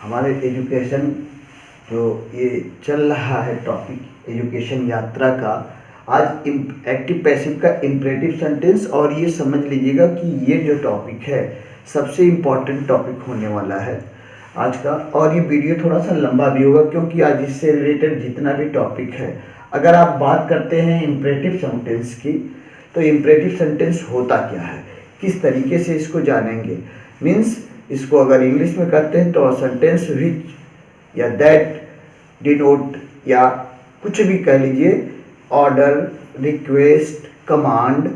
हमारे एजुकेशन जो ये चल रहा है टॉपिक एजुकेशन यात्रा का, आज एक्टिव पैसिव का इम्परेटिव सेंटेंस। और ये समझ लीजिएगा कि ये जो टॉपिक है सबसे इम्पॉर्टेंट टॉपिक होने वाला है आज का। और ये वीडियो थोड़ा सा लंबा भी होगा क्योंकि आज इससे रिलेटेड जितना भी टॉपिक है, अगर आप बात करते हैं इम्परेटिव सेंटेंस की, तो इम्परेटिव सेंटेंस होता क्या है, किस तरीके से इसको जानेंगे। मीन्स इसको अगर इंग्लिश में कहते हैं तो सेंटेंस विच या दैट डिनोट या कुछ भी कह लीजिए, ऑर्डर, रिक्वेस्ट, कमांड,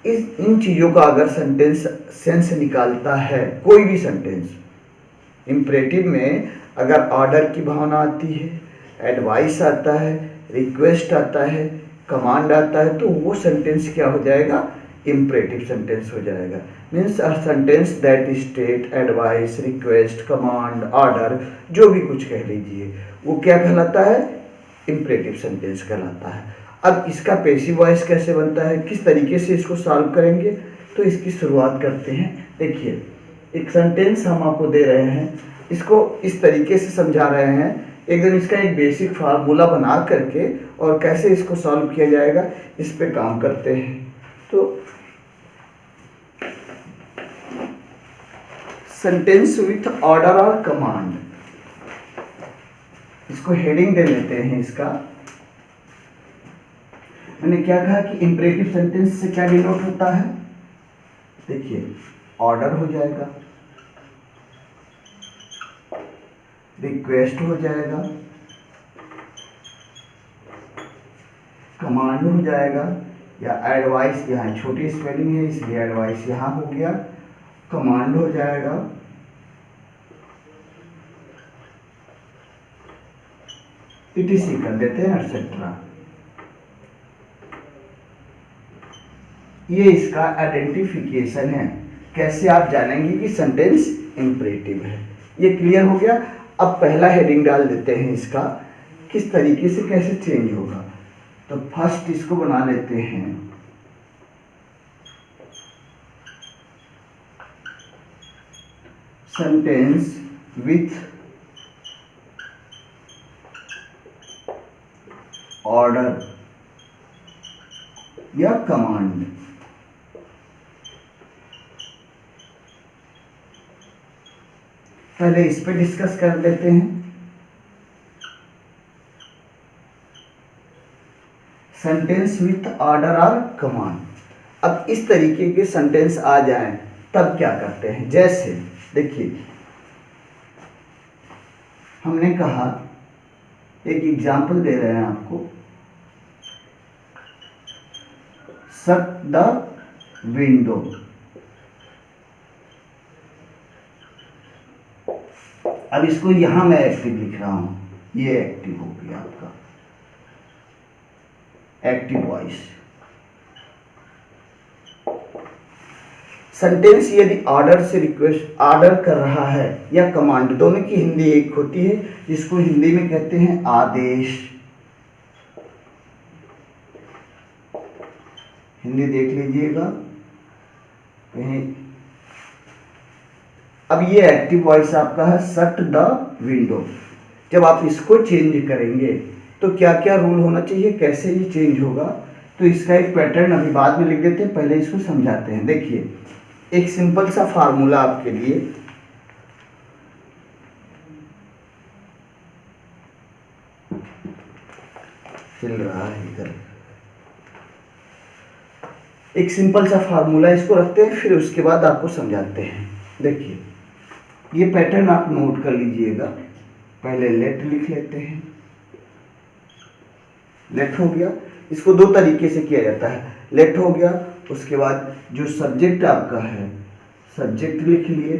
इन चीज़ों का अगर सेंटेंस सेंस निकालता है, कोई भी सेंटेंस इम्परेटिव में अगर ऑर्डर की भावना आती है, एडवाइस आता है, रिक्वेस्ट आता है, कमांड आता है, तो वो सेंटेंस क्या हो जाएगा, इम्परेटिव सेंटेंस हो जाएगा। Means a sentence that state advice, request, command, order, जो भी कुछ कह लीजिए, वो क्या कहलाता है, इम्परेटिव सेंटेंस कहलाता है। अब इसका पैसिव वॉइस कैसे बनता है, किस तरीके से इसको सॉल्व करेंगे, तो इसकी शुरुआत करते हैं। देखिए, एक सेंटेंस हम आपको दे रहे हैं, इसको इस तरीके से समझा रहे हैं, एकदम इसका एक बेसिक फार्मूला बना करके और कैसे इसको सॉल्व किया जाएगा इस पे काम करते हैं। तो सेंटेंस विथ ऑर्डर और कमांड, इसको हेडिंग दे लेते हैं। इसका मैंने क्या कहा कि इंपरेटिव सेंटेंस से क्या डिनोट होता है, देखिए, ऑर्डर हो जाएगा, रिक्वेस्ट हो जाएगा, कमांड हो जाएगा, या एडवाइस, यहाँ छोटी स्पेलिंग है इसलिए एडवाइस यहाँ हो गया, कमांड हो जाएगा, इटीसी कर देते हैं, एटसेट्रा। ये इसका आइडेंटिफिकेशन है, कैसे आप जानेंगे कि सेंटेंस इम्परेटिव है। ये क्लियर हो गया। अब पहला हेडिंग डाल देते हैं इसका, किस तरीके से कैसे चेंज होगा। तो फर्स्ट इसको बना लेते हैं सेंटेंस विथ ऑर्डर या कमांड। पहले इस पे डिस्कस कर लेते हैं। सेंटेंस विथ ऑर्डर और कमांड। अब इस तरीके के सेंटेंस आ जाएं तब क्या करते हैं, जैसे देखिए, हमने कहा, एक एग्जाम्पल दे रहे हैं आपको, शट द विंडो। अब इसको यहां मैं एक्टिव लिख रहा हूं, ये एक्टिव हो गया आपका एक्टिव वॉइस। सेंटेंस यदि ऑर्डर से रिक्वेस्ट, ऑर्डर कर रहा है या कमांड, दोनों की हिंदी एक होती है, जिसको हिंदी में कहते हैं आदेश। हिंदी देख लीजिएगा कहीं। अब ये एक्टिव वॉइस आपका है शट द विंडो। जब आप इसको चेंज करेंगे तो क्या क्या रूल होना चाहिए, कैसे ये चेंज होगा, तो इसका एक पैटर्न अभी बाद में लिख देते हैं, पहले इसको समझाते हैं। देखिए, एक सिंपल सा फार्मूला आपके लिए, चल रहा है इधर, एक सिंपल सा फार्मूला इसको रखते हैं, फिर उसके बाद आपको समझाते हैं। देखिए, ये पैटर्न आप नोट कर लीजिएगा। पहले लेट लिख लेते हैं, लेट हो गया। इसको दो तरीके से किया जाता है, लेट हो गया, उसके बाद जो सब्जेक्ट आपका है, सब्जेक्ट लिख लिए,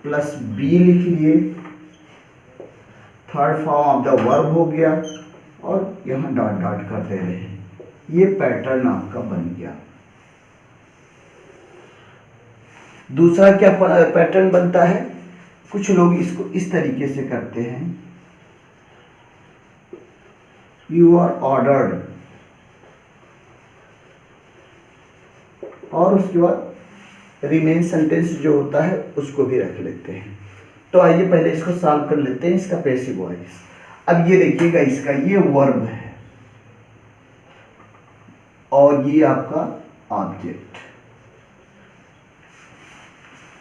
प्लस बी लिख लिए, third form of the verb हो गया, और यहाँ डॉट डॉट कर दे रहे हैं। ये पैटर्न आपका बन गया। दूसरा क्या पैटर्न बनता है, कुछ लोग इसको इस तरीके से करते हैं, यू आर ऑर्डर्ड, और उसके बाद रिमेन सेंटेंस जो होता है उसको भी रख लेते हैं। तो आइए पहले इसको सॉल्व कर लेते हैं, इसका पैसिव वॉइस। अब ये देखिएगा, इसका ये वर्ब है और ये आपका ऑब्जेक्ट।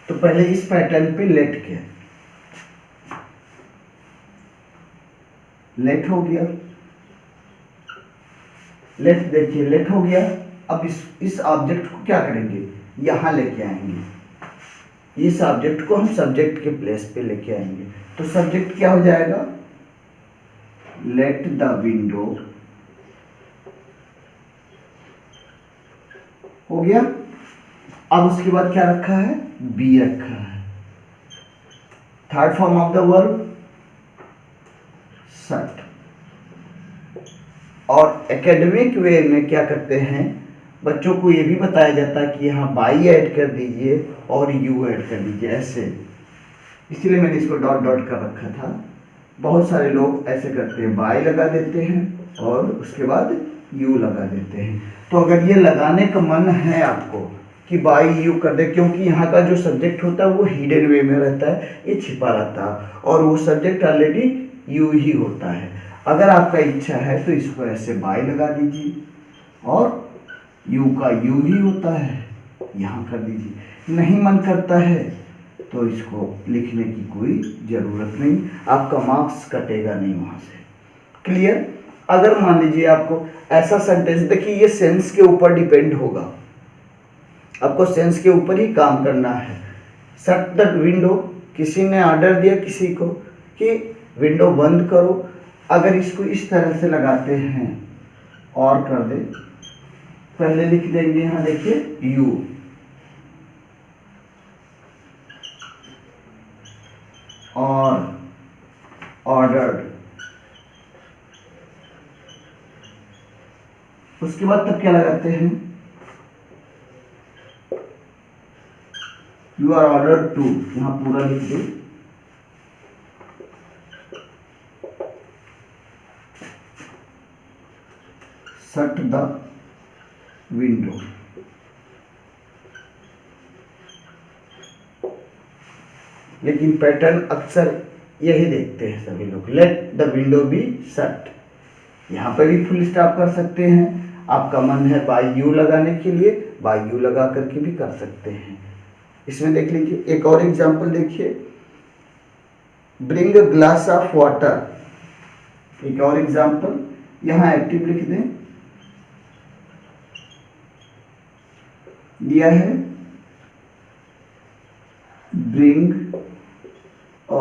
तो पहले इस पैटर्न पे लेट के, लेट हो गया, लेट देखिए लेट हो गया। अब इस ऑब्जेक्ट को क्या करेंगे, यहां लेके आएंगे। इस ऑब्जेक्ट को हम सब्जेक्ट के प्लेस पे लेके आएंगे। तो सब्जेक्ट क्या हो जाएगा, लेट द विंडो हो गया। अब उसके बाद क्या रखा है, बी रखा है। Third form of the verb shut. और एकेडमिक वे में क्या करते हैं, बच्चों को ये भी बताया जाता है कि यहाँ बाई ऐड कर दीजिए और यू ऐड कर दीजिए, ऐसे। इसलिए मैंने इसको डॉट डॉट कर रखा था। बहुत सारे लोग ऐसे करते हैं, बाई लगा देते हैं और उसके बाद यू लगा देते हैं। तो अगर ये लगाने का मन है आपको कि बाई यू कर दे, क्योंकि यहाँ का जो सब्जेक्ट होता है वो हिडन वे में रहता है, ये छिपा रहता है और वो सब्जेक्ट ऑलरेडी यू ही होता है। अगर आपका इच्छा है तो इसको ऐसे बाई लगा दीजिए और यू का यू ही होता है, यहाँ कर दीजिए। नहीं मन करता है तो इसको लिखने की कोई ज़रूरत नहीं, आपका मार्क्स कटेगा नहीं वहाँ से। क्लियर। अगर मान लीजिए आपको ऐसा सेंटेंस, देखिए ये सेंस के ऊपर डिपेंड होगा, आपको सेंस के ऊपर ही काम करना है। शट द विंडो, किसी ने ऑर्डर दिया किसी को कि विंडो बंद करो। अगर इसको इस तरह से लगाते हैं और कर दे, पहले लिख देंगे यहाँ देखिए यू, और ऑर्डर्ड। उसके बाद तब क्या लगाते हैं, यू आर ऑर्डर्ड टू, यहाँ पूरा लिख दे। Shut the window. लेकिन पैटर्न अक्सर यही देखते हैं सभी लोग, let the window be shut. यहाँ पर भी फुल स्टॉप कर सकते हैं, आपका मन है बाय यू लगाने के लिए, बाय यू लगा करके भी कर सकते हैं। इसमें देख लीजिए एक और एग्जांपल देखिए, bring a glass of water. एक और एग्जांपल, यहाँ एक्टिव लिख दें, दिया है bring a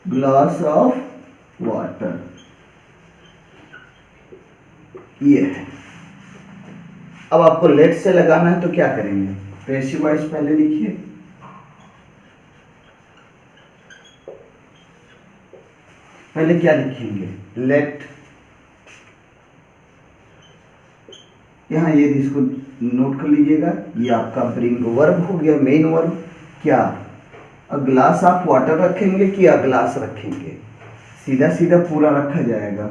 glass of water, ये है। अब आपको लेट से लगाना है तो क्या करेंगे, पैसिव वॉइस पहले लिखिए, पहले क्या लिखेंगे, लेट। यहाँ ये इसको नोट कर लीजिएगा, ये आपका ब्रिंग वर्ब हो गया, मेन वर्ब। क्या अ ग्लास ऑफ वाटर रखेंगे कि अ ग्लास रखेंगे, सीधा सीधा पूरा रखा जाएगा।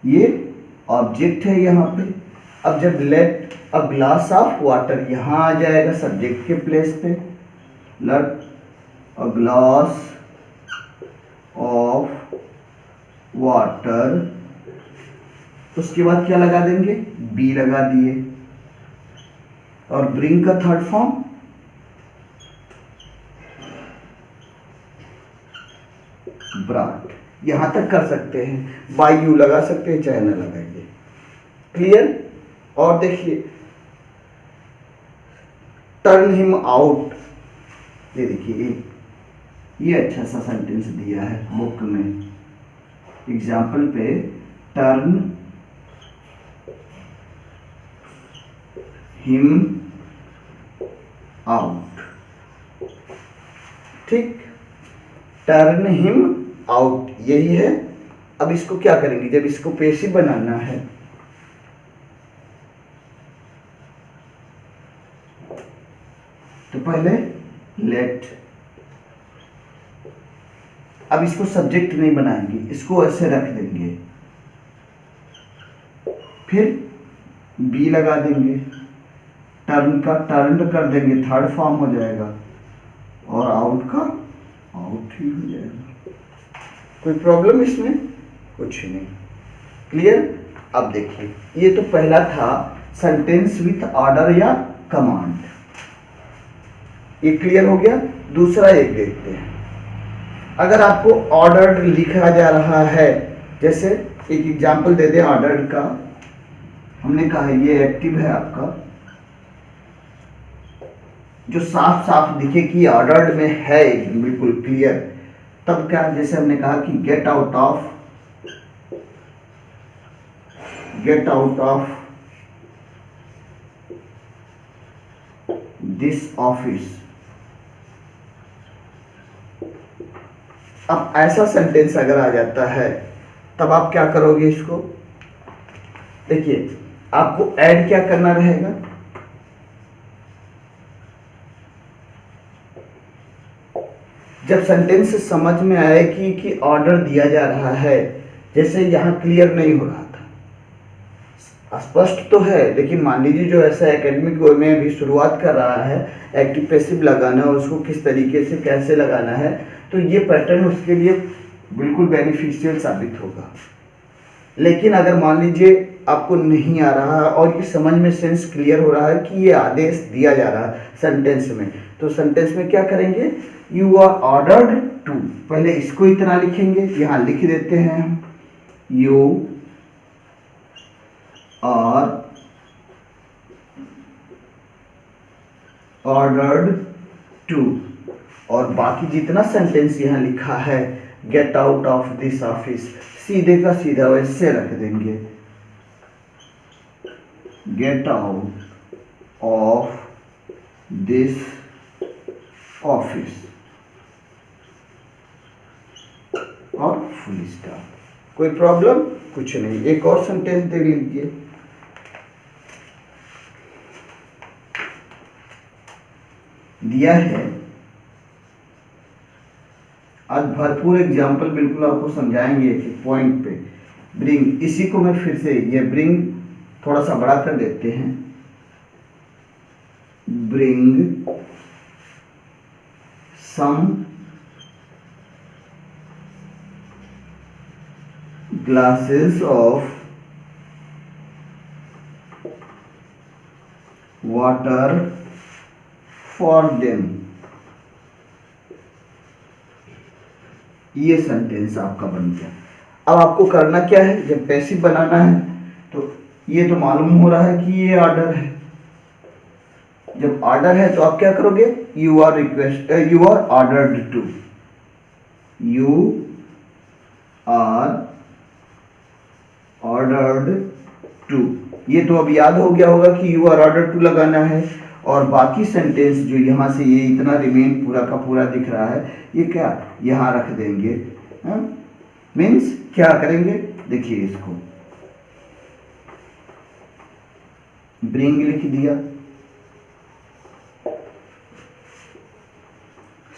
ये ऑब्जेक्ट है यहाँ पे। अब जब let a glass of water यहाँ आ जाएगा सब्जेक्ट के प्लेस पे, let a glass of water, उसके बाद क्या लगा देंगे, बी लगा दिए। और ब्रिंग का थर्ड फॉर्म ब्रॉट। यहां तक कर सकते हैं, बाय यू लगा सकते हैं चाहे ना लगाइए। क्लियर। और देखिए टर्न हिम आउट, ये देखिए ये अच्छा सा सेंटेंस दिया है बुक में एग्जाम्पल पे, टर्न हिम आउट। ठीक, टर्न हिम आउट यही है। अब इसको क्या करेंगे, जब इसको पैसिव बनाना है तो पहले लेट, अब इसको सब्जेक्ट नहीं बनाएंगे, इसको ऐसे रख देंगे, फिर बी लगा देंगे, टर्न का टर्न कर देंगे, थर्ड फॉर्म हो जाएगा, और आउट का आउट ही हो जाएगा। कोई प्रॉब्लम इसमें? कुछ नहीं। क्लियर? अब देखिए, ये तो पहला था सेंटेंस विथ ऑर्डर या कमांड, ये क्लियर हो गया। दूसरा एक देखते हैं। अगर आपको ऑर्डर लिखा जा रहा है, जैसे एक एग्जांपल दे दें ऑर्डर का, हमने कहा ये एक्टिव है आपका, जो साफ साफ दिखे कि ऑर्डर्ड में है, बिल्कुल क्लियर, तब क्या, जैसे हमने कहा कि get out of this office. अब ऐसा सेंटेंस अगर आ जाता है तब आप क्या करोगे इसको? देखिए, आपको ऐड क्या करना रहेगा? जब सेंटेंस समझ में आए कि ऑर्डर दिया जा रहा है, जैसे यहाँ क्लियर नहीं हो रहा था, स्पष्ट तो है, लेकिन मान लीजिए जो ऐसा एकेडमिक वे में अभी शुरुआत कर रहा है एक्टिव पैसिव लगाना, उसको किस तरीके से कैसे लगाना है, तो ये पैटर्न उसके लिए बिल्कुल बेनिफिशियल साबित होगा। लेकिन अगर मान लीजिए आपको नहीं आ रहा और ये समझ में सेंस क्लियर हो रहा है कि ये आदेश दिया जा रहा है सेंटेंस में, तो सेंटेंस में क्या करेंगे? यू आर ऑर्डर्ड टू, पहले इसको इतना लिखेंगे, यहां लिख देते हैं हम, यू आर ऑर्डर्ड टू, और बाकी जितना सेंटेंस यहां लिखा है get out of this office, सीधे का सीधा वैसे रख देंगे, get out of this office, और फुल स्टॉप। कोई प्रॉब्लम? कुछ नहीं। एक और सेंटेंस देख लीजिए, दिया है, आज भरपूर एग्जाम्पल बिल्कुल आपको समझाएंगे एक पॉइंट पे। ब्रिंग, इसी को मैं फिर से ये ब्रिंग थोड़ा सा बड़ा कर देते हैं, bring some glasses of water for them. ये सेंटेंस आपका बन गया। अब आपको करना क्या है? जब पैसिव बनाना है तो ये तो मालूम हो रहा है कि ये ऑर्डर है। जब ऑर्डर है तो आप क्या करोगे? You are ordered to, you are ordered to. ये तो अब याद हो गया होगा कि यू आर ऑर्डर्ड टू लगाना है, और बाकी सेंटेंस जो यहाँ से ये इतना रिमेन पूरा का पूरा दिख रहा है, ये क्या यहाँ रख देंगे। मीन्स क्या करेंगे? देखिए, इसको ब्रिंग लिख दिया,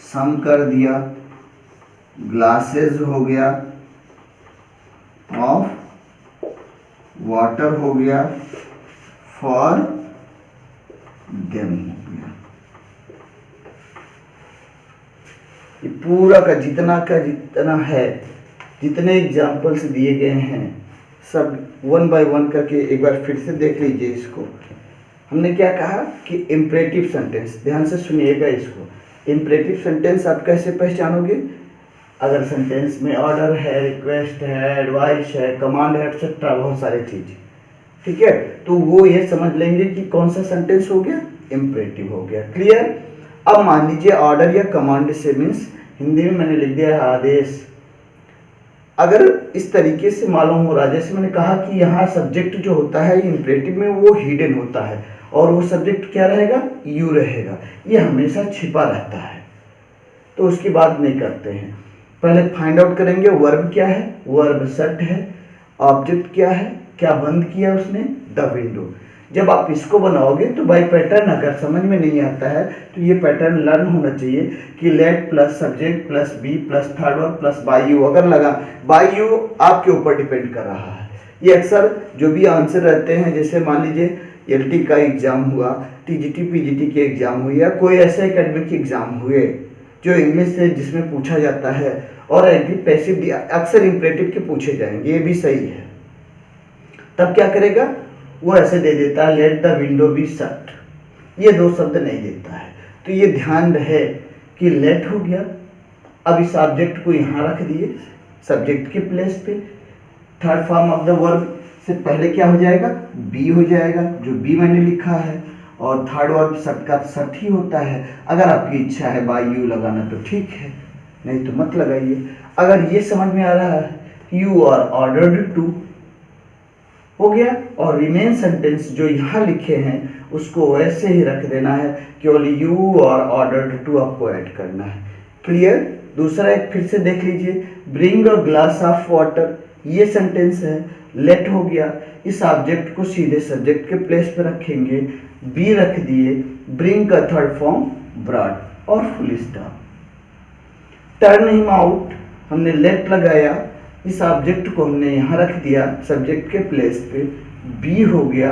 सम कर दिया, ग्लासेस हो गया, ऑफ वाटर हो गया, फॉर देम हो गया। ये पूरा का जितना है, जितने एग्जाम्पल्स दिए गए हैं, सब वन बाय वन करके एक बार फिर से देख लीजिए। इसको हमने क्या कहा कि इम्परेटिव सेंटेंस, ध्यान से सुनिएगा इसको। इम्परेटिव सेंटेंस आप कैसे पहचानोगे? अगर सेंटेंस में ऑर्डर है, रिक्वेस्ट है, एडवाइस है, कमांड है, एक्सेट्रा, बहुत सारी चीज, ठीक है, तो वो ये समझ लेंगे कि कौन सा सेंटेंस हो गया, इम्परेटिव हो गया। क्लियर? अब मान लीजिए ऑर्डर या कमांड से मीन्स हिंदी में मैंने लिख दिया है आदेश। अगर इस तरीके से मालूम हो रहा है, जैसे मैंने कहा कि यहाँ सब्जेक्ट जो होता है इम्परेटिव में वो हिडन होता है, और वो सब्जेक्ट क्या रहेगा? यू रहेगा। ये हमेशा छिपा रहता है, तो उसकी बात नहीं करते हैं। पहले फाइंड आउट करेंगे वर्ब क्या है, वर्ब शट है, ऑब्जेक्ट क्या है, क्या बंद किया उसने, द विंडो। जब आप इसको बनाओगे तो बाय पैटर्न, अगर समझ में नहीं आता है तो ये पैटर्न लर्न होना चाहिए कि let plus subject plus be plus third verb plus by you. अगर लगा बाय यू आपके ऊपर डिपेंड कर रहा है। ये अक्सर जो भी आंसर रहते हैं, जैसे मान लीजिए एलटी का एग्ज़ाम हुआ, टीजीटी पीजीटी के एग्ज़ाम हुए, या कोई ऐसे एकेडमिक एग्ज़ाम हुए जो इंग्लिश से जिसमें पूछा जाता है और एक्टिव पैसिव अक्सर इम्परेटिव के पूछे जाएंगे, ये भी सही है, तब क्या करेगा वो ऐसे दे देता है late the window be shut, ये दो शब्द नहीं देता है। तो ये ध्यान रहे कि लेट हो गया, अब इस ऑब्जेक्ट को यहाँ रख दिए सब्जेक्ट के प्लेस पे, third form of the verb से पहले क्या हो जाएगा बी हो जाएगा, जो बी मैंने लिखा है, और थर्ड वर्ब शट का शट ही होता है। अगर आपकी इच्छा है बाय यू लगाना तो ठीक है, नहीं तो मत लगाइए। अगर ये समझ में आ रहा है यू आर ऑर्डर्ड टू हो गया, और रिमेन सेंटेंस जो यहाँ लिखे हैं उसको वैसे ही रख देना है, केवल यू आर ऑर्डर्ड टू आपको ऐड करना है। क्लियर। दूसरा एक फिर से देख लीजिए, bring a glass of water, ये सेंटेंस है, लेट हो गया, इस ऑब्जेक्ट को सीधे सब्जेक्ट के प्लेस पे रखेंगे, बी रख दिए, ब्रिंग का थर्ड फॉर्म ब्रॉड और full stop. Turn him out, हमने लेट लगाया, इस ऑब्जेक्ट को हमने यहाँ रख दिया सब्जेक्ट के प्लेस पे, बी हो गया,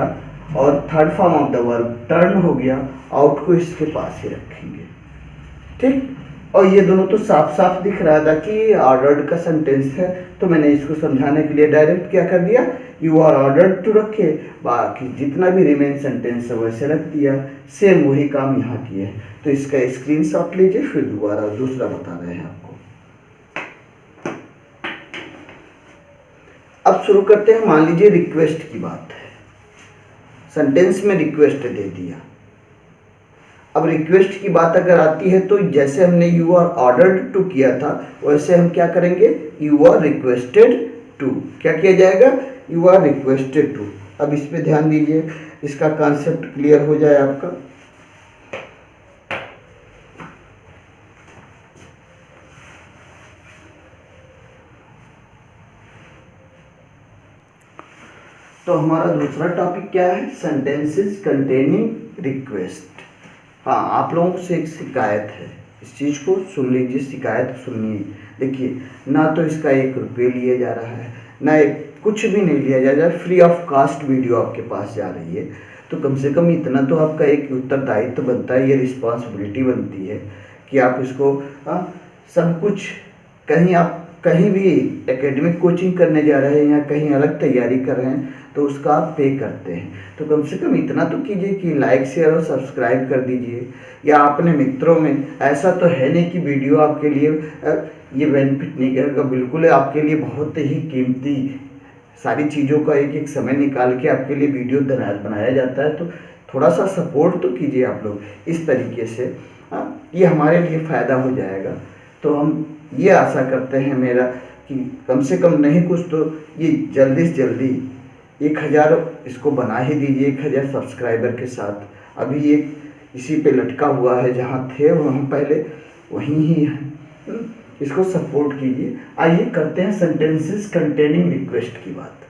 और third form of the verb turn हो गया, आउट को इसके पास ही रखेंगे। ठीक, और ये दोनों तो साफ साफ दिख रहा था कि ऑर्डर्ड का सेंटेंस है, तो मैंने इसको समझाने के लिए डायरेक्ट क्या कर दिया यू आर ऑर्डर्ड टू रखे, बाकी जितना भी रिमेन सेंटेंस है वैसे रख दिया। सेम वही काम यहाँ किए। तो इसका स्क्रीनशॉट लीजिए, फिर दोबारा दूसरा बता रहे हैं आपको। अब शुरू करते हैं। मान लीजिए रिक्वेस्ट की बात है, सेंटेंस में रिक्वेस्ट दे दिया। अब रिक्वेस्ट की बात अगर आती है तो जैसे हमने यू आर ऑर्डर्ड टू किया था वैसे हम क्या करेंगे यू आर रिक्वेस्टेड टू, क्या किया जाएगा यू आर रिक्वेस्टेड टू। अब इस पे ध्यान दीजिए, इसका कॉन्सेप्ट क्लियर हो जाए आपका। तो हमारा दूसरा टॉपिक क्या है, सेंटेंसेस कंटेनिंग रिक्वेस्ट। हाँ, आप लोगों से एक शिकायत है, इस चीज़ को सुन लीजिए, शिकायत सुनिए। देखिए, ना तो इसका 1 रुपये लिया जा रहा है, ना कुछ भी नहीं लिया जा रहा है, फ्री ऑफ कास्ट वीडियो आपके पास जा रही है। तो कम से कम इतना तो आपका एक उत्तरदायित्व बनता है, ये रिस्पॉन्सिबिलिटी बनती है कि आप इसको सब कुछ, कहीं आप कहीं भी एकेडमिक कोचिंग करने जा रहे हैं या कहीं अलग तैयारी कर रहे हैं तो उसका आप पे करते हैं, तो कम से कम इतना तो कीजिए कि लाइक शेयर और सब्सक्राइब कर दीजिए, या अपने मित्रों में। ऐसा तो है नहीं कि वीडियो आपके लिए ये बेनिफिट नहीं करेगा, बिल्कुल आपके लिए बहुत ही कीमती सारी चीज़ों का एक एक समय निकाल के आपके लिए वीडियो बनाया जाता है, तो थोड़ा सा सपोर्ट तो कीजिए आप लोग इस तरीके से। ये हमारे लिए फ़ायदा हो जाएगा। तो हम ये आशा करते हैं मेरा कि कम से कम नहीं कुछ तो ये जल्दी से जल्दी 1000 इसको बना ही दीजिए, 1000 सब्सक्राइबर के साथ। अभी ये इसी पे लटका हुआ है, जहाँ थे हम पहले वहीं ही है, इसको सपोर्ट कीजिए। आइए करते हैं सेंटेंसेस कंटेनिंग रिक्वेस्ट की बात।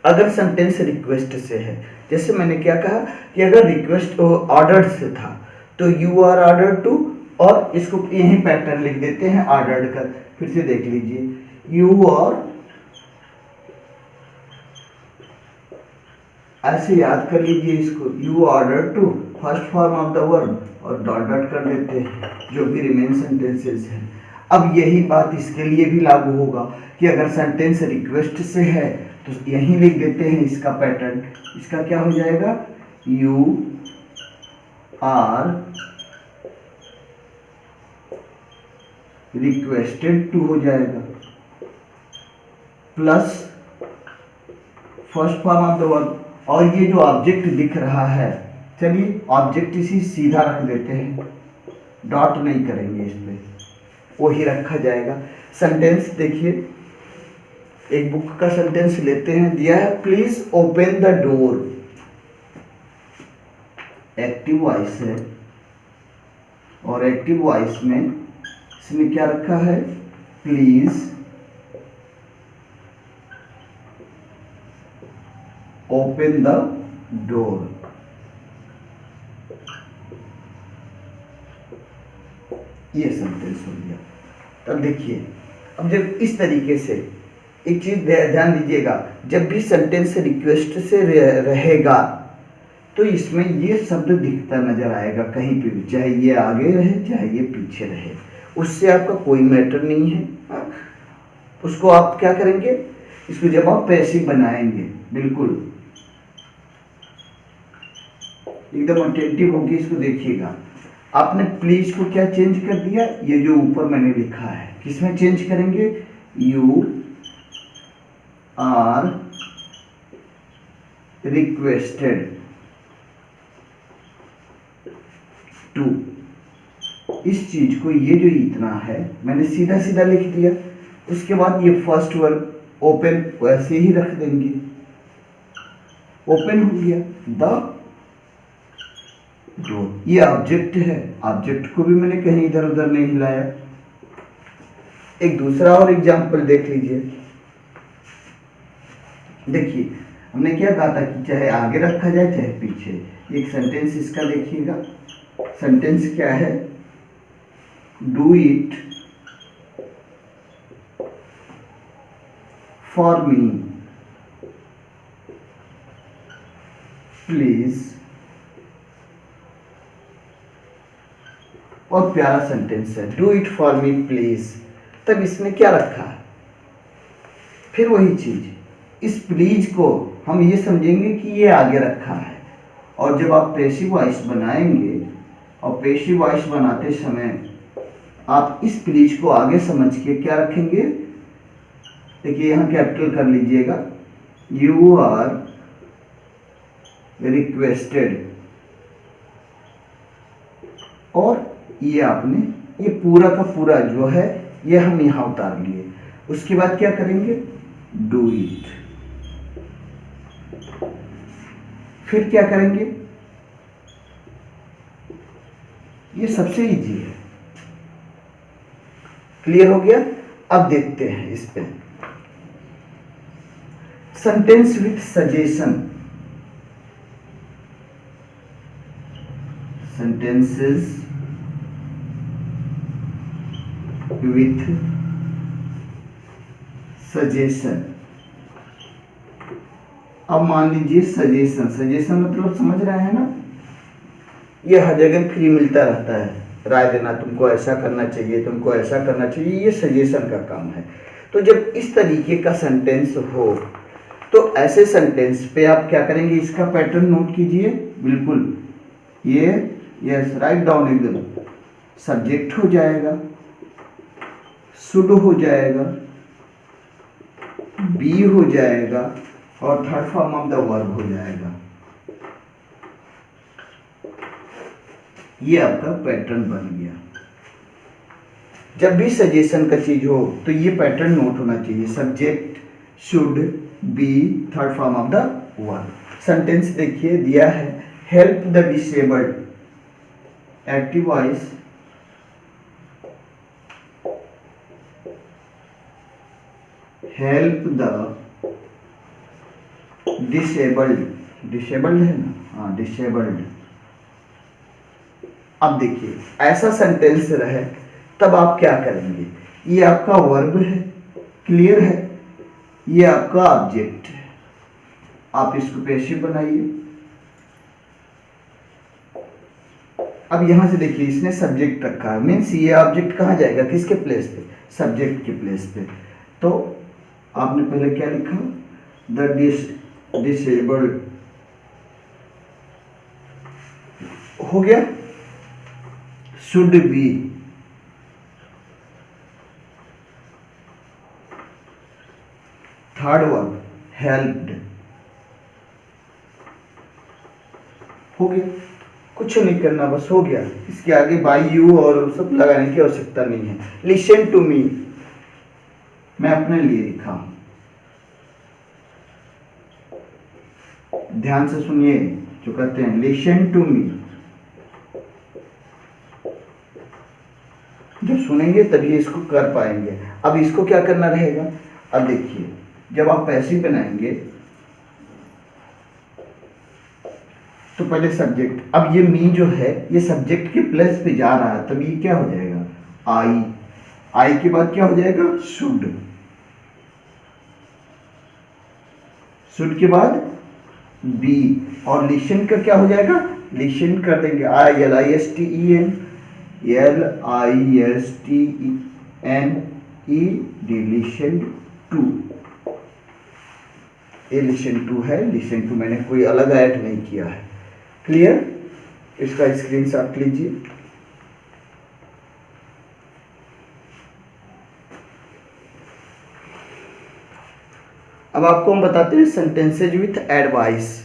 अगर सेंटेंस रिक्वेस्ट से है, जैसे मैंने क्या कहा कि अगर रिक्वेस्ट ऑर्डर्ड से था तो यू आर ऑर्डर्ड टू, और इसको यही पैटर्न लिख देते हैं ऑर्डर्ड का। फिर से देख लीजिए, यू आर, ऐसे याद कर लीजिए इसको, you order to first form of the verb और डॉट डॉट कर देते हैं जो भी रिमेन सेंटेंसेस हैं। अब यही बात इसके लिए भी लागू होगा कि अगर सेंटेंस रिक्वेस्ट से है तो यहीं लिख देते हैं इसका पैटर्न। इसका क्या हो जाएगा, यू आर रिक्वेस्टेड टू हो जाएगा, plus first form of the verb, और ये जो ऑब्जेक्ट दिख रहा है, चलिए ऑब्जेक्ट इसी सीधा रख देते हैं, डॉट नहीं करेंगे इस पे, वही रखा जाएगा। सेंटेंस देखिए, एक बुक का सेंटेंस लेते हैं, दिया है please open the door, active voice है, और एक्टिव वॉइस में इसने क्या रखा है, प्लीज ओपन द डोर। ये सेंटेंस हो गया। तब देखिए, अब जब इस तरीके से एक चीज ध्यान दीजिएगा, जब भी सेंटेंस रिक्वेस्ट से रहेगा तो इसमें ये शब्द दिखता नजर आएगा कहीं पे भी, चाहे ये आगे रहे चाहे ये पीछे रहे, उससे आपका कोई मैटर नहीं है। उसको आप क्या करेंगे, इसको जब आप पैसिव बनाएंगे बिल्कुल एकदम अटेंटिव होगी, इसको देखिएगा। आपने प्लीज को क्या चेंज कर दिया, ये जो ऊपर मैंने लिखा है किसमें चेंज करेंगे, यू आर रिक्वेस्टेड टू, इस चीज को ये जो इतना है मैंने सीधा सीधा लिख दिया। उसके बाद ये फर्स्ट वर्ब ओपन वैसे ही रख देंगे, ओपन हो गया द डोर। ये ऑब्जेक्ट है, ऑब्जेक्ट को भी मैंने कहीं इधर उधर नहीं हिलाया। एक दूसरा और एग्जांपल देख लीजिए। देखिए हमने क्या कहा था कि चाहे आगे रखा जाए चाहे पीछे। एक सेंटेंस इसका देखिएगा, सेंटेंस क्या है, do it for me please, और प्यारा सेंटेंस है, do it for me please. तब इसने क्या रखा है, फिर वही चीज, इस प्लीज को हम ये समझेंगे कि ये आगे रखा है। और जब आप पैसिव वॉइस बनाएंगे, और पैसिव वॉइस बनाते समय आप इस प्लीज को आगे समझ के क्या रखेंगे, देखिए यहां कैपिटल कर लीजिएगा, यू आर रिक्वेस्टेड, और ये आपने ये पूरा का पूरा जो है ये हम यहां उतार लिए। उसके बाद क्या करेंगे, डू इट, फिर क्या करेंगे, ये सबसे इजी है। क्लियर हो गया। अब देखते हैं इस पे sentence with suggestion, sentences with suggestion. अब मान लीजिए सजेशन, सजेशन मतलब समझ रहे हैं ना, ये हर जगह फ्री मिलता रहता है, राय देना, तुमको ऐसा करना चाहिए, तुमको ऐसा करना चाहिए, ये सजेशन का काम है। तो जब इस तरीके का सेंटेंस हो तो ऐसे सेंटेंस पे आप क्या करेंगे, इसका पैटर्न नोट कीजिए बिल्कुल। ये यस राइट डाउन एकदम, सब्जेक्ट हो जाएगा, शुड हो जाएगा, बी हो जाएगा, और third form of the verb हो जाएगा। ये आपका पैटर्न बन गया। जब भी सजेशन का चीज हो तो ये पैटर्न नोट होना चाहिए, subject, should, be, third form of the verb. Sentence देखिए दिया है, help the disabled, active voice, help the disabled, disabled है ना, हाँ डिसेबल्ड। अब देखिए ऐसा सेंटेंस रहे तब आप क्या करेंगे, ये आपका वर्ब है, क्लियर है, ये आपका ऑब्जेक्ट है, आप इसको पैसिव बनाइए। अब यहां से देखिए इसने सब्जेक्ट रखा है, मीन्स ये ऑब्जेक्ट कहाँ जाएगा, किसके प्लेस पे, सब्जेक्ट के प्लेस पे। तो आपने पहले क्या लिखा, द डिसेबल्ड हो गया, should be, third verb helped, हो गया। कुछ नहीं करना, बस हो गया। इसके आगे बाय यू और सब लगाने की आवश्यकता नहीं है। लिसन टू मी, मैं अपने लिए लिखा हूं, ध्यान से सुनिए जो कहते हैं, लिसन टू मी। जब सुनेंगे तभी इसको कर पाएंगे। अब इसको क्या करना रहेगा, अब देखिए जब आप पैसिव बनाएंगे तो पहले सब्जेक्ट, अब ये मी जो है ये सब्जेक्ट के प्लेस पे जा रहा है, तब ये क्या हो जाएगा, आई, आई के बाद क्या हो जाएगा, शुड, शुड के बाद बी, और लिशन का क्या हो जाएगा, लिशन कर देंगे LISTEN लिशन टू। ये लिशन टू है, लिशन टू मैंने कोई अलग ऐड नहीं किया है। क्लियर, इसका स्क्रीनशॉट लीजिए। अब आपको हम बताते हैं सेंटेंसेज विथ एडवाइस।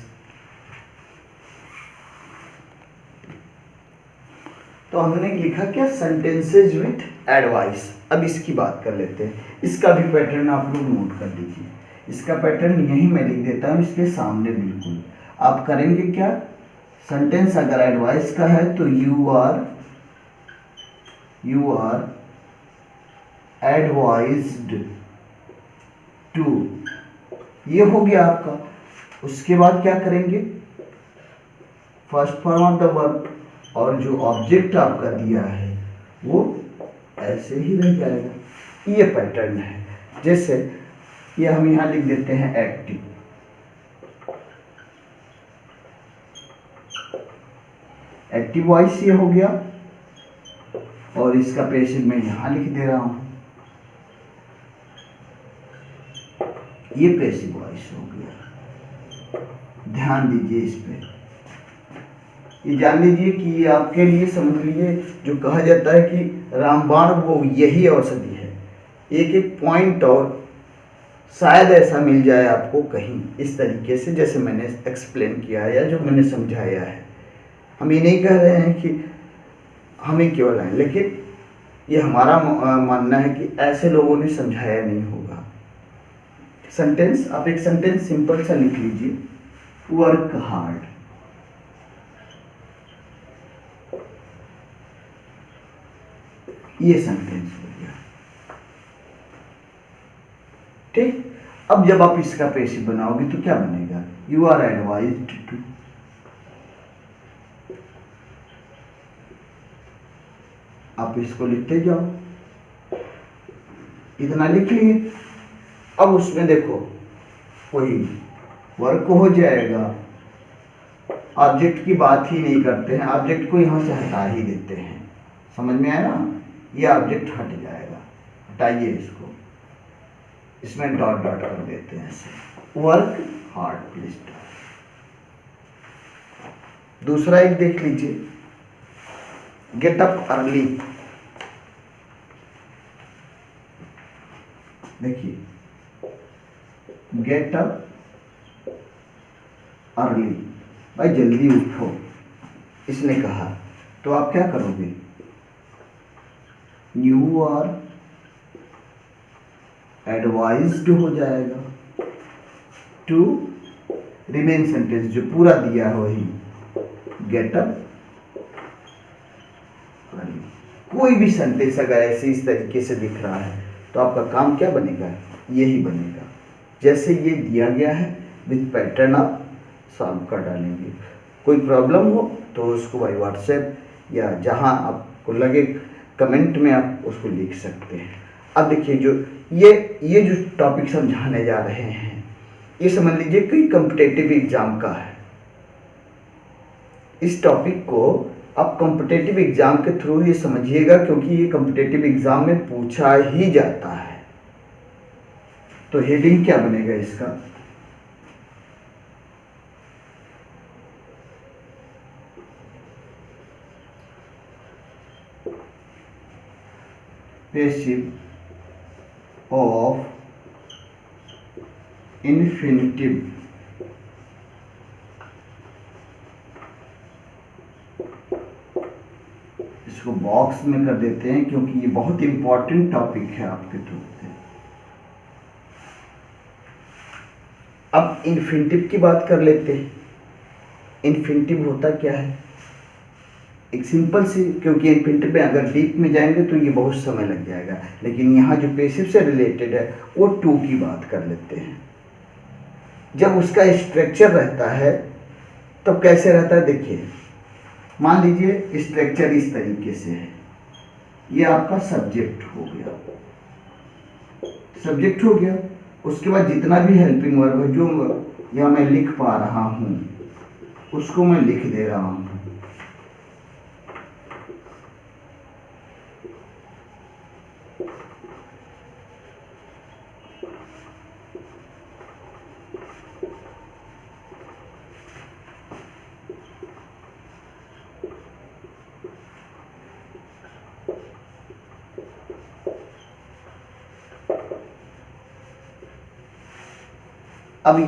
तो हमने लिखा क्या, सेंटेंसेज विथ एडवाइस। अब इसकी बात कर लेते हैं। इसका भी पैटर्न आप लोग नोट कर लीजिए। इसका पैटर्न यही मैं लिख देता हूँ इसके सामने। बिल्कुल आप करेंगे क्या, सेंटेंस अगर एडवाइस का है तो यू आर एडवाइज्ड टू, ये हो गया आपका। उसके बाद क्या करेंगे, first form of the verb, और जो ऑब्जेक्ट आपका दिया है वो ऐसे ही रह जाएगा। ये पैटर्न है। जैसे ये हम यहां लिख देते हैं एक्टिव, एक्टिव वॉइस ये हो गया, और इसका पैसिव मैं यहां लिख दे रहा हूं, ये पैसिव वॉइस हो गया। ध्यान दीजिए इस पे, ये जान लीजिए कि ये आपके लिए, समझ लीजिए जो कहा जाता है कि रामबाण वो यही औषधि है। एक एक पॉइंट और शायद ऐसा मिल जाए आपको कहीं इस तरीके से जैसे मैंने एक्सप्लेन किया है या जो मैंने समझाया है। हम ये नहीं कह रहे हैं कि हमें केवल आए, लेकिन ये हमारा मानना है कि ऐसे लोगों ने समझाया नहीं होगा। सेंटेंस, आप एक सेंटेंस सिंपल सा लिख लीजिए, वर्क हार्ड। ये सेंटेंस हो गया, ठीक। अब जब आप इसका पैसिव बनाओगे तो क्या बनेगा, यू आर एडवाइज्ड टू। आप इसको लिखते जाओ, इतना लिख लिए। अब उसमें देखो वही वर्क हो जाएगा, ऑब्जेक्ट की बात ही नहीं करते हैं, ऑब्जेक्ट को यहां से हटा ही देते हैं। समझ में आया ना, ये ऑब्जेक्ट हट जाएगा, हटाइए इसको, इसमें डॉट डॉट कर देते हैं ऐसे, वर्क हार्ड प्लीज। दूसरा एक देख लीजिए, गेट अप अर्ली। देखिए, गेट अप अर्ली, भाई जल्दी उठो, इसने कहा। तो आप क्या करोगे, यू आर एडवाइज्ड हो जाएगा टू, रिमेन सेंटेंस जो पूरा दिया है वही, गेट अप अर्ली। कोई भी सेंटेंस अगर ऐसे इस तरीके से दिख रहा है तो आपका काम क्या बनेगा, यही बनेगा जैसे ये दिया गया है। विथ पैटर्न आप सॉल्व कर डालेंगे। कोई प्रॉब्लम हो तो उसको भाई व्हाट्सएप या जहां आपको लगे कमेंट में आप उसको लिख सकते हैं। अब देखिए, जो ये जो टॉपिक समझाने जा रहे हैं, ये समझ लीजिए कि कॉम्पिटिटिव एग्जाम का है। इस टॉपिक को आप कॉम्पिटिटिव एग्जाम के थ्रू ये समझिएगा, क्योंकि ये कॉम्पिटिटिव एग्जाम में पूछा ही जाता है। तो हेडिंग क्या बनेगा इसका, पैसिव ऑफ इन्फिनिटिव। इसको बॉक्स में कर देते हैं क्योंकि ये बहुत इंपॉर्टेंट टॉपिक है आपके थ्रू से। अब इन्फिनिटिव की बात कर लेते हैं। इन्फिनिटिव होता क्या है, एक सिंपल सी, क्योंकि इन्फिनिटिव में अगर डीप में जाएंगे तो ये बहुत समय लग जाएगा, लेकिन यहाँ जो पैसिव से रिलेटेड है वो टू की बात कर लेते हैं। जब उसका स्ट्रक्चर रहता है तब कैसे रहता है, देखिए मान लीजिए स्ट्रक्चर इस तरीके से है, ये आपका सब्जेक्ट हो गया, सब्जेक्ट हो गया। उसके बाद जितना भी हेल्पिंग वर्ब है, जो या मैं लिख पा रहा हूं उसको मैं लिख दे रहा हूं। अभी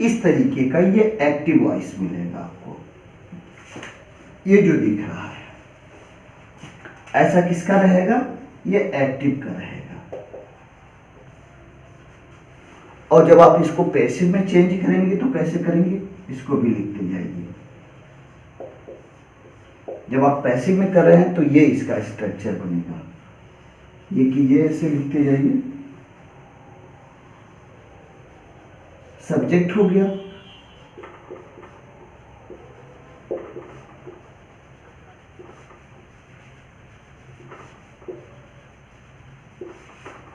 इस तरीके का ये एक्टिव वॉइस मिलेगा आपको, ये जो दिख रहा है ऐसा किसका रहेगा, ये एक्टिव का रहेगा। और जब आप इसको पैसिव में चेंज करेंगे तो कैसे करेंगे, इसको भी लिखते जाइए। जब आप पैसिव में कर रहे हैं तो ये इसका स्ट्रक्चर बनेगा, ये कीजिए, ऐसे लिखते जाइए। सब्जेक्ट हो गया,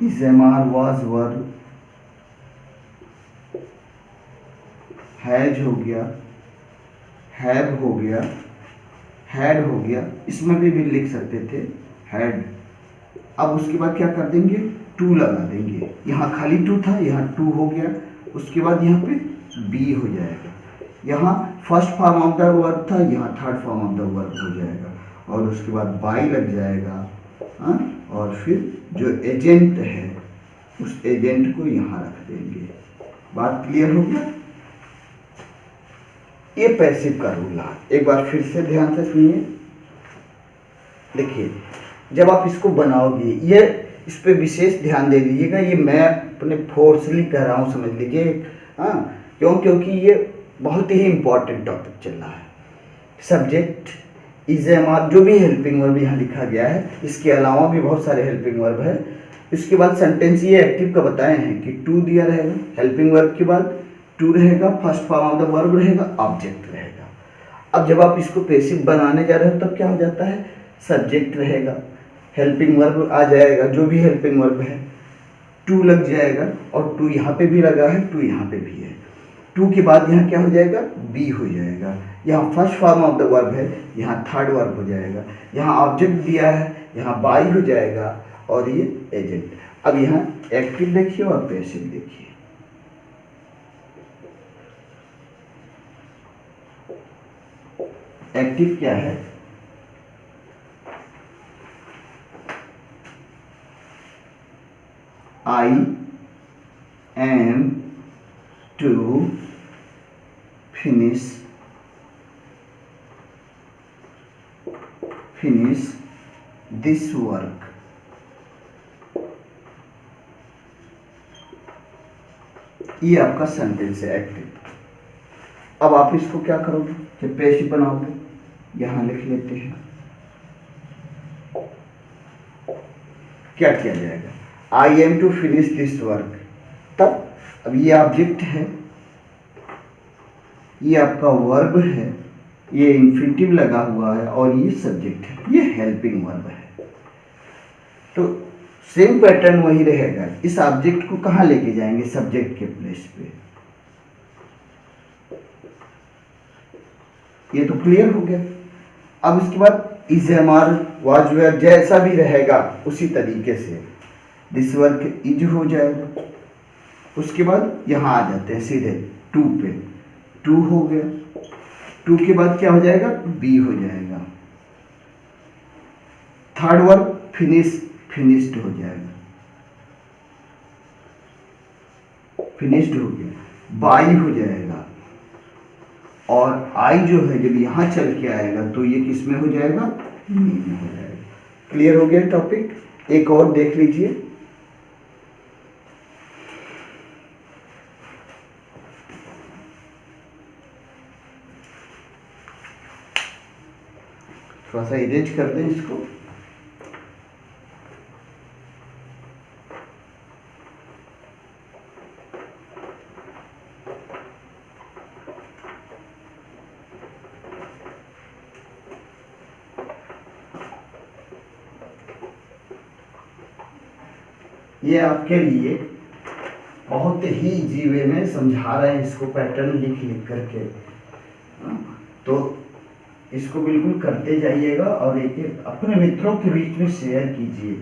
is am are was verb, has हो गया, हैव हो गया, हैड हो गया, इसमें भी लिख सकते थे हैड। अब उसके बाद क्या कर देंगे, टू लगा देंगे, यहाँ खाली टू था, यहाँ टू हो गया। उसके बाद यहाँ पे बी हो जाएगा, यहाँ first form of the verb था, यहाँ third form of the verb हो जाएगा। और उसके बाद बाई लग जाएगा, और फिर जो एजेंट है उस एजेंट को यहाँ रख देंगे। बात क्लियर हो गया। ये पैसिव का रूल है, एक बार फिर से ध्यान से सुनिए। देखिए जब आप इसको बनाओगे, ये इस पे विशेष ध्यान दे दीजिएगा, ये मैं अपने फोर्सली कह रहा हूँ, समझ लीजिए। क्योंकि ये बहुत ही इंपॉर्टेंट टॉपिक चल रहा है। सब्जेक्ट इज एम आर, जो भी हेल्पिंग वर्ब यहाँ लिखा गया है, इसके अलावा भी बहुत सारे हेल्पिंग वर्ब है। इसके बाद सेंटेंस ये एक्टिव का बताए हैं कि टू दिया रहेगा, हेल्पिंग वर्ब के बाद टू रहेगा, first form of the verb रहेगा, ऑब्जेक्ट रहेगा। अब जब आप इसको पैसिव बनाने जा रहे हो तब क्या हो जाता है, सब्जेक्ट रहेगा, हेल्पिंग वर्ब आ जाएगा, जो भी हेल्पिंग वर्ब है, टू लग जाएगा, और टू यहाँ पे भी लगा है, टू यहाँ पे भी है। टू के बाद यहाँ क्या हो जाएगा, बी हो जाएगा। यहाँ first form of the verb है, यहाँ थर्ड वर्ब हो जाएगा। यहाँ ऑब्जेक्ट दिया है, यहाँ बाई हो जाएगा, और ये एजेंट। अब यहाँ एक्टिव देखिए और पैसिव देखिए। एक्टिव क्या है, I am to finish this work। ये आपका सेंटेंस है एक्टिव। अब आप इसको क्या करोगे, जब पैसिव बनाओगे, यहां लिख लेते हैं। क्या किया जाएगा, I am to finish this work. तब अब ये ऑब्जेक्ट है, ये आपका वर्ब है, ये इंफिनिटिव लगा हुआ है, और ये सब्जेक्ट है, ये हेल्पिंग वर्ब है। तो सेम पैटर्न वही रहेगा। इस ऑब्जेक्ट को कहाँ लेके जाएंगे, सब्जेक्ट के प्लेस पे। ये तो क्लियर हो गया। अब इसके बाद is am are was were जैसा भी रहेगा उसी तरीके से दिस वर्क इज हो जाएगा। उसके बाद यहाँ आ जाते हैं सीधे टू पे, टू हो गया। टू के बाद क्या हो जाएगा, बी हो जाएगा। थर्ड वर्ब फिनिश्ड हो जाएगा, फिनिश्ड हो गया, बाई हो जाएगा। और आई जो है जब यहाँ चल के आएगा तो ये किस में हो जाएगा, मी में हो जाएगा। क्लियर हो गया टॉपिक। एक और देख लीजिए, थोड़ा सा इरेज कर दें इसको। ये आपके लिए बहुत ही इजी वे में समझा रहे हैं इसको, पैटर्न लिख लिख करके। तो इसको बिल्कुल करते जाइएगा और एक एक अपने मित्रों के बीच में शेयर कीजिए।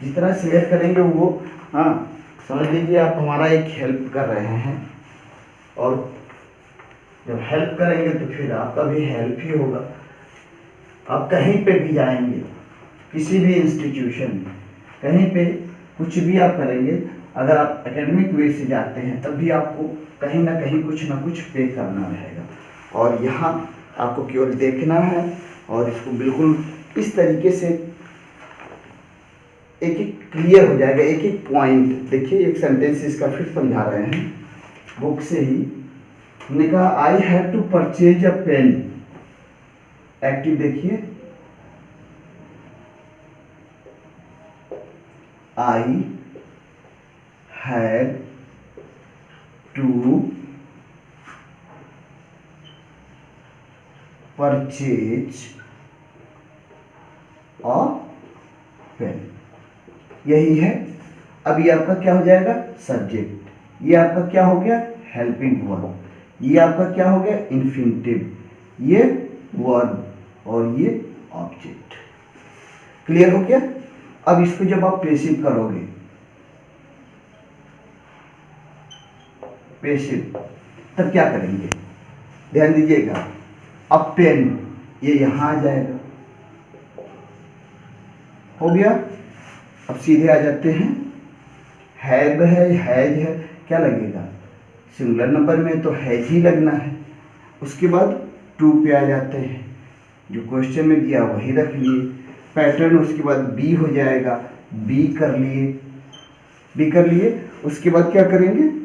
जितना शेयर करेंगे वो, हाँ समझ लीजिए आप हमारा एक हेल्प कर रहे हैं, और जब हेल्प करेंगे तो फिर आपका भी हेल्प ही होगा। आप कहीं पे भी जाएंगे, किसी भी इंस्टीट्यूशन में, कहीं पे कुछ भी आप करेंगे, अगर आप एकेडमिक वे से जाते हैं तब भी आपको कहीं ना कहीं कुछ ना कुछ पे करना रहेगा। और यहाँ आपको केवल देखना है और इसको बिल्कुल इस तरीके से एक एक क्लियर हो जाएगा, एक एक पॉइंट। देखिए एक सेंटेंस इसका फिर समझा रहे हैं बुक से ही। हमने कहा I have to purchase a pen. Active देखिए, I have to purchase a pen. यही है। अब ये आपका क्या हो जाएगा, सब्जेक्ट। ये आपका क्या हो गया, हेल्पिंग वर्ब। ये आपका क्या हो गया, इन्फिनिटिव। ये वर्ब और ये ऑब्जेक्ट। क्लियर हो गया। अब इसको जब आप पेसिव करोगे, पेसिव, तब क्या करेंगे, ध्यान दीजिएगा। अब पेन ये यहां आ जाएगा, हो गया। अब सीधे आ जाते हैं, हैव है, हैज है, क्या लगेगा, सिंगुलर नंबर में तो हैज ही लगना है। उसके बाद टू पे आ जाते हैं, जो क्वेश्चन में दिया वही रख लिए। पैटर्न उसके बाद बी हो जाएगा, बी कर लिए, बी कर लिए। उसके बाद क्या करेंगे,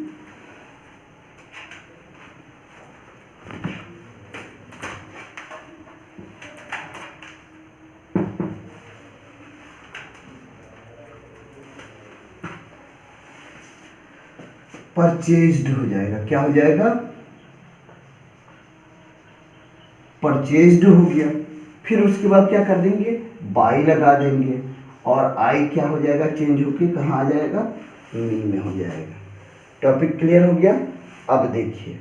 परचेज्ड हो जाएगा। क्या हो जाएगा, परचेज्ड हो गया। फिर उसके बाद क्या कर देंगे, बाई लगा देंगे, और आई क्या हो जाएगा, चेंज होके कहाँ आ जाएगा, मी में हो जाएगा। टॉपिक क्लियर हो गया। अब देखिए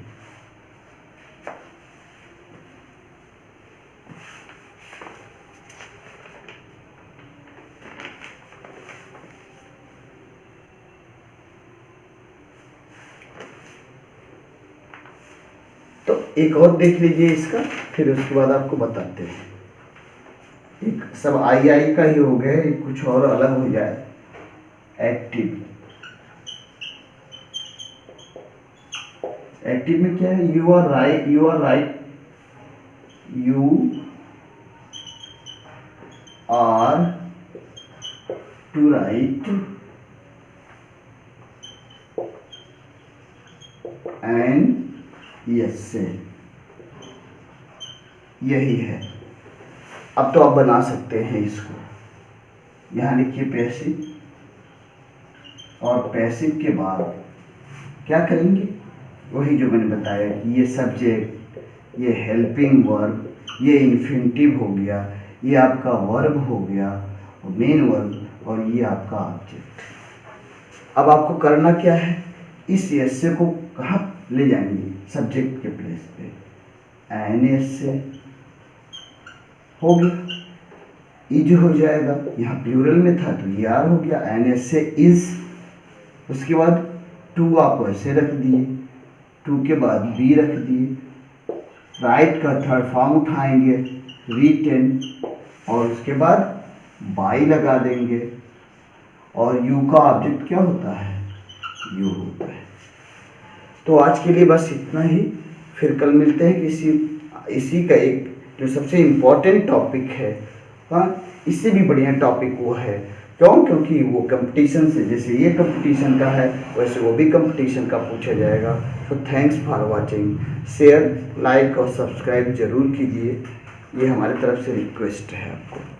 तो एक और देख लीजिए इसका, फिर उसके बाद आपको बताते हैं। एक सब आई आई का ही हो गया, एक कुछ और अलग हो जाए। एक्टिव, एक्टिव में क्या है, you are right, you are right, you are to write and yes say, यही है। अब तो आप बना सकते हैं इसको। यहाँ लिखिए पैसिव, और पैसिव के बाद क्या करेंगे, वही जो मैंने बताया कि ये सब्जेक्ट, ये हेल्पिंग वर्ब, ये इन्फिनिटिव हो गया, ये आपका वर्ब हो गया, मेन वर्ब, और ये आपका ऑब्जेक्ट। अब आपको करना क्या है, इस यस से को कहाँ ले जाएंगे, सब्जेक्ट के प्लेस पे, एन एस से हो गया, इज हो जाएगा। यहाँ प्लूरल में था तो ये आर हो गया, एन एस से इज। उसके बाद टू आप ऐसे रख दिए, टू के बाद बी रख दिए, राइट का थर्ड फॉर्म उठाएंगे, रीटेन, और उसके बाद बाई लगा देंगे, और यू का ऑब्जेक्ट क्या होता है, यू होता है। तो आज के लिए बस इतना ही, फिर कल मिलते हैं किसी इसी का एक जो सबसे इम्पोर्टेंट टॉपिक है। हाँ, इससे भी बढ़िया टॉपिक वो है, क्यों, क्योंकि वो कंपटीशन से, जैसे ये कंपटीशन का है वैसे वो भी कंपटीशन का पूछा जाएगा। तो thanks for watching, share, like और सब्सक्राइब जरूर कीजिए, ये हमारी तरफ से रिक्वेस्ट है आपको।